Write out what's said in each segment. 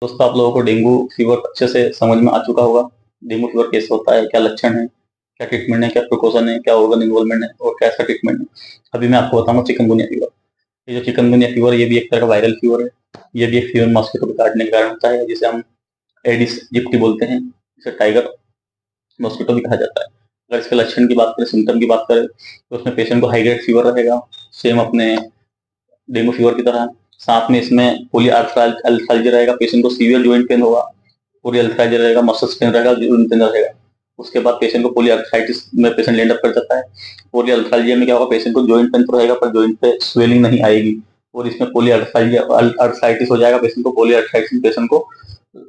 दोस्तों, आप लोगों को डेंगू फीवर अच्छे से समझ में आ चुका होगा। डेंगू फीवर कैसे होता है, क्या लक्षण है, क्या ट्रीटमेंट है, क्या प्रिकॉशन है, क्या ऑर्गन इन्वॉल्वमेंट है और कैसा ट्रीटमेंट है। अभी मैं आपको बताऊंगा चिकनगुनिया फीवर। ये जो चिकनगुनिया फीवर है, ये भी एक तरह का वायरल फीवर है। ये भी एक फीवर मॉस्किटो के काटने के कारण होता है, जिसे हम एडिस जिप्टी बोलते हैं, जिसे टाइगर मॉस्किटो भी कहा जाता है। अगर इसके लक्षण की बात करें, सिम्टम की बात करें, तो उसमें पेशेंट को हाई ग्रेड फीवर रहेगा, सेम अपने डेंगू फीवर की तरह। साथ में इसमें पोलीआर्थराइटिस रहेगा, पेशेंट को सीवियर जॉइंट पेन होगा, पोलीआर्थराइटिस रहेगा, मसल्स पेन रहेगा, जॉइंट पेन रहेगा। उसके बाद पेशेंट को पोलीआर्थराइटिस में पेशेंट लैंड अप कर जाता है। पोलीआर्थराइटिस में क्या होगा, पेशेंट को जॉइंट पेन तो रहेगा पर जॉइंट पे स्वेलिंग नहीं आएगी। और इसमें पोलीआर्थराइटिस हो जाएगा पेशेंट को। पोलीआर्थराइटिस में पेशेंट को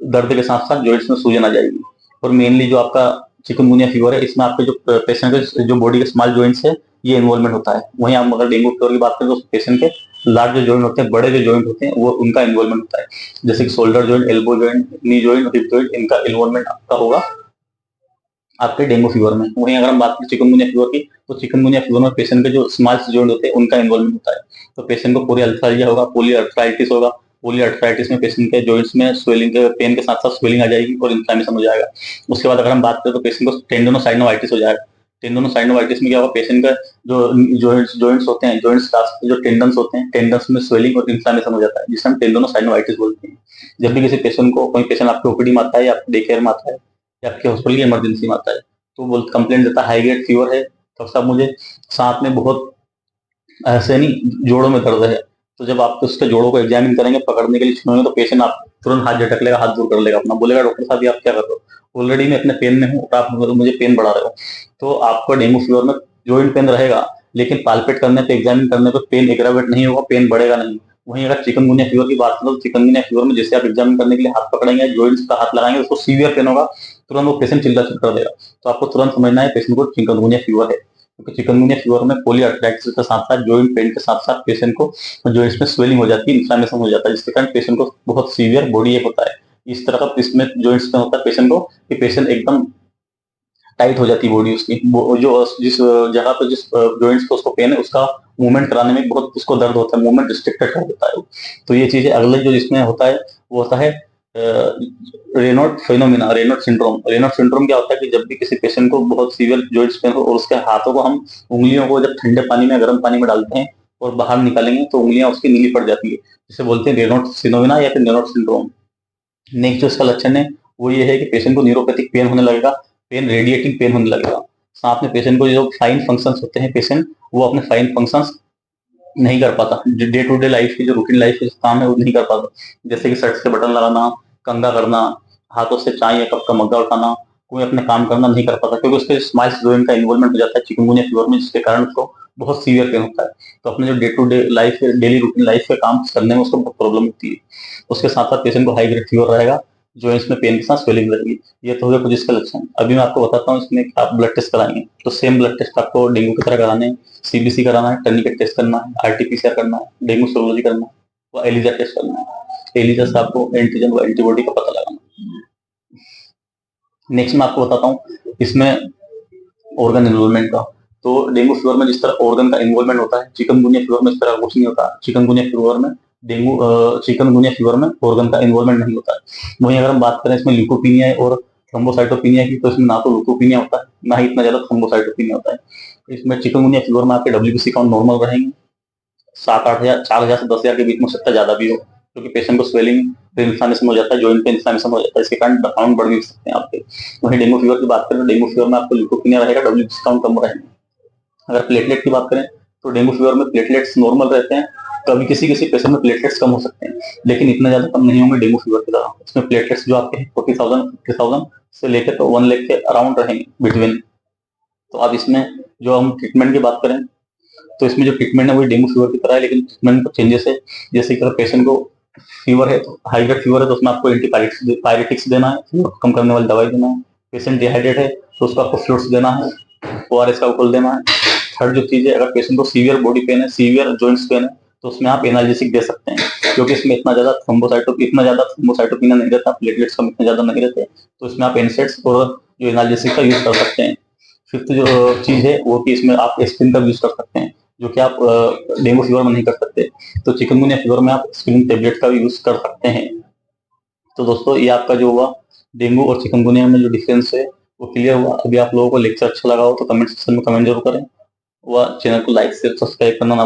दर्द के साथ साथ जॉइंट्स में सूजन आ जाएगी। और मेनली जो आपका चिकनगुनिया फीवर है, इसमें आपके जो पेशेंट के जो बॉडी के स्मॉल जॉइंट्स है, ये इन्वॉल्वमेंट होता है। वहीं आप अगर डेंगू फीवर की बात करें तो पेशेंट के लार्ज जो जॉइंट होते हैं, बड़े जो जॉइंट होते हैं, वो उनका इन्वॉल्वमेंट होता है। जैसे कि shoulder joint, elbow joint, knee joint, hip joint, इनका इन्वॉल्वमेंट आपका होगा आपके डेंगू फीवर में। वहीं अगर हम बात करें चिकनगुनिया फीवर की, तो चिकनगुनिया फीवर में पेशेंट के जो स्मॉल जॉइंट होते हैं, उनका इन्वॉल्वमेंट होता है। तो पेशेंट को पोलीअल्थराइटिस होगा, पोलीअर्थराइटिस होगा। पोलीअर्थराइटिस में पेशेंट के जॉइंट्स में स्वेलिंग के पेन के साथ साथ स्वेलिंग आ जाएगी और इन्फ्लेमेशन हो जाएगा। उसके बाद अगर हम बात करें तो पेशेंट को टेंडोनोसाइनोवाइटिस हो जाएगा। टेंडोनोसाइनोवाइटिस में क्या होगा, पेशेंट का जो जॉइंट्स होते हैं, जॉइंट्स जो टेंडन्स होते हैं, टेंडन्स में स्वेलिंग और इन्फ्लेमेशन हो जाता है, जिसे हम टेंडोनोसाइनोवाइटिस बोलते हैं। जब भी किसी पेशेंट को, कोई पेशेंट आपके ओपीडी में आता है या आपके डे केयर में आता है या आपके हॉस्पिटल की इमरजेंसी में आता है, तो वो कंप्लेंट देता है हाई ग्रेड फीवर है, डॉक्टर साहब मुझे साथ में बहुत ऐसे नहीं जोड़ों में दर्द है। तो जब आप उसके जोड़ों को एग्जामिन करेंगे, पकड़ने के लिए छूएंगे, तो पेशेंट आप तुरंत हाथ झटक लेगा, हाथ दूर कर लेगा अपना, बोलेगा डॉक्टर साहब ये आप क्या कर रहे हो, ऑलरेडी मैं अपने पेन में हूँ और आप मुझे पेन बढ़ा रहे हो। तो आपको डेंगू फीवर में जॉइंट पेन रहेगा, लेकिन पालपेट करने पे, एग्जामिन करने पे पेन एग्रावेट नहीं होगा, पेन बढ़ेगा नहीं। वहीं अगर चिकनगुनिया फीवर की बात करें तो चिकनगुनिया फीवर में जैसे आप एग्जामिन करने के लिए हाथ पकड़ेंगे, जॉइंट्स का हाथ लगाएंगे, उसको सीवियर पेन होगा, तुरंत वो पेशेंट चिल्ला कर देगा। तो आपको तुरंत समझना है पेशेंट को चिकनगुनिया फीवर है, क्योंकि चिकनगुनिया फीवर में पोलीआर्थराइटिस के साथ साथ जॉइंट पेन के साथ साथ पेशेंट को जॉइंट्स में स्वेलिंग हो जाती है, इन्फ्लेमेशन हो जाता है, जिसके कारण पेशेंट को बहुत सीवियर बॉडी एक होता है। इस तरह का इसमें जॉइंट्स में होता है पेशेंट को कि पेशेंट एकदम टाइट हो जाती है बॉडी उसकी। वो जो जिस जगह पे, जिस जॉइंट्स पे उसको पेन है, उसका मूवमेंट कराने में बहुत उसको दर्द होता है, मूवमेंट रिस्ट्रिक्टेड कर देता है वो। तो ये चीजें अगले जो जिसमें होता है, वो होता है Raynaud phenomena, Raynaud syndrome. Raynaud syndrome क्या होता है कि जब भी किसी पेशेंट को बहुत सीवियर जॉइंट्स पेन हो और उसके हाथों को हम, उंगलियों को जब ठंडे पानी में, गर्म पानी में डालते हैं और बाहर निकालेंगे, तो उंगलियां उसकी नीली पड़ जाती है, जिसे बोलते हैं रेनॉल्ड फिनोमिना या फिर रेनॉल्ड सिंड्रोम। नेक्स्ट जो इसका लक्षण है, वो ये है कि पेशेंट को न्यूरोपैथिक पेन होने लगेगा, पेन रेडिएटिंग पेन होने लगेगा। साथ में पेशेंट को जो फाइन फंक्शंस होते हैं, पेशेंट वो अपने फाइन फंक्शंस नहीं कर पाता, डे टू डे लाइफ की जो रूटीन लाइफ के काम है वो नहीं कर पाता। जैसे कि शर्ट के बटन लगाना, कंघा करना, हाथों से चाय या कप का मग्गा उठाना, कोई अपने काम करना नहीं कर पाता, क्योंकि उसके स्माइल्स जॉइंट का इन्वॉल्वमेंट हो जाता है चिकनगुनिया फीवर में, जिसके कारण उसको बहुत सीवियर पेन होता है। तो अपने जो day to day life, daily routine life के काम करने में उसको बहुत प्रॉब्लम होती है। उसके साथ साथ पेशेंट को हाई ग्रेड फीवर रहेगा, जॉइंट्स में पेन के साथ स्वेलिंग रहेगी। ये तो हो गया कुछ इसका लक्षण। अभी मैं आपको बताता हूँ इसमें आप ब्लड टेस्ट कराएंगे, तो सेम ब्लड टेस्ट आपको डेंगू की तरह कराने हैं। सीबीसी कराना है, टर्निकेट टेस्ट करना है, आरटीपीसीआर करना है, डेंगू सर्ोलॉजी करना है, वो एलिजा टेस्ट करना है। एलिजा से आपको एंटीजन व एंटीबॉडी का पता लगाना है। नेक्स्ट मैं आपको बताता हूँ इसमें ऑर्गन इन्वॉल्वमेंट का। तो डेंगू फीवर में जिस तरह ऑर्गन का इन्वॉल्वमेंट होता है, चिकनगुनिया फीवर में इस तरह कुछ नहीं होता। चिकनगुनिया फीवर में चिकनगुनिया फीवर में ऑर्गन का इन्वॉल्वमेंट नहीं होता है। वहीं अगर हम बात करें इसमें ल्यूकोपीनिया और थ्रोम्बोसाइटोपिनिया की, तो इसमें ना तो ल्यूकोपीनिया होता है, ना ही इतना ज्यादा थ्रोम्बोसाइटोपिनिया होता है। इसमें चिकनगुनिया फीवर में आपके डब्ल्यूबीसी काउंट नॉर्मल रहेंगे, 7-8 हजार, 4 हजार से 10 हजार के बीच में, सकता ज्यादा भी हो, क्योंकि पेशेंट को स्वेलिंग पे इन्फ्लेमेशन हो जाता है, जॉइंट पे इन्फ्लेमेशन हो जाता है, इसके कारण काउंट बढ़ भी सकते हैं आपके। वहीं डेंगू फीवर की बात करें तो डेंगू फीवर में आपको ल्यूकोपीनिया रहेगा, डब्ल्यूबीसी काउंट कम रहेगा। अगर प्लेटलेट की बात करें तो डेंगू फीवर में प्लेटलेट्स नॉर्मल रहते हैं, कभी किसी किसी पेशेंट में प्लेटलेट्स कम हो सकते हैं, लेकिन इतना ज्यादा कम नहीं होंगे डेंगू फीवर की तरह। इसमें प्लेटलेट्स जो आपके 40,000 50,000 से लेकर तो 1 लाख के अराउंड रहेंगे बिटवीन। तो अब इसमें जो हम ट्रीटमेंट की बात करें, तो इसमें जो ट्रीटमेंट है वो डेंगू फीवर की तरह है, लेकिन ट्रीटमेंट में चेंजेस है। जैसे कि अगर पेशेंट को फीवर है, तो हाई ग्रेड फीवर है, तो उसमें आपको एंटीपायरेटिक्स देना है, फीवर कम करने वाली दवाई देना है। पेशेंट डिहाइड्रेट है तो उसको आपको फ्लूइड्स देना है, ओआरएस का घोल देना है। थर्ड जो चीज है, अगर पेशेंट को सीवियर बॉडी पेन है, सीवियर जॉइंट्स पेन है, तो उसमें आप एनाल्जेसिक दे सकते हैं, क्योंकि इसमें इतना ज्यादा थ्रोम्बोसाइटोपिनिया नहीं रहता, प्लेटलेट्स कम इतने ज्यादा नहीं रहते, तो इसमें आप एनसेट्स और जो एनाल्जेसिक का यूज कर सकते हैं। फिफ्थ जो चीज है वो कि इसमें आप एस्पिरिन का यूज कर सकते हैं, जो कि आप डेंगू फीवर में नहीं कर सकते। तो चिकनगुनिया फीवर में आप एस्पिरिन टेबलेट का भी यूज कर सकते हैं। तो दोस्तों ये आपका जो हुआ डेंगू और चिकनगुनिया में जो डिफरेंस है वो क्लियर हुआ। अभी आप लोगों को लेक्चर अच्छा लगा हो तो कमेंट सेक्शन में कमेंट जरूर करें, व चैनल को लाइक शेयर सब्सक्राइब करना ना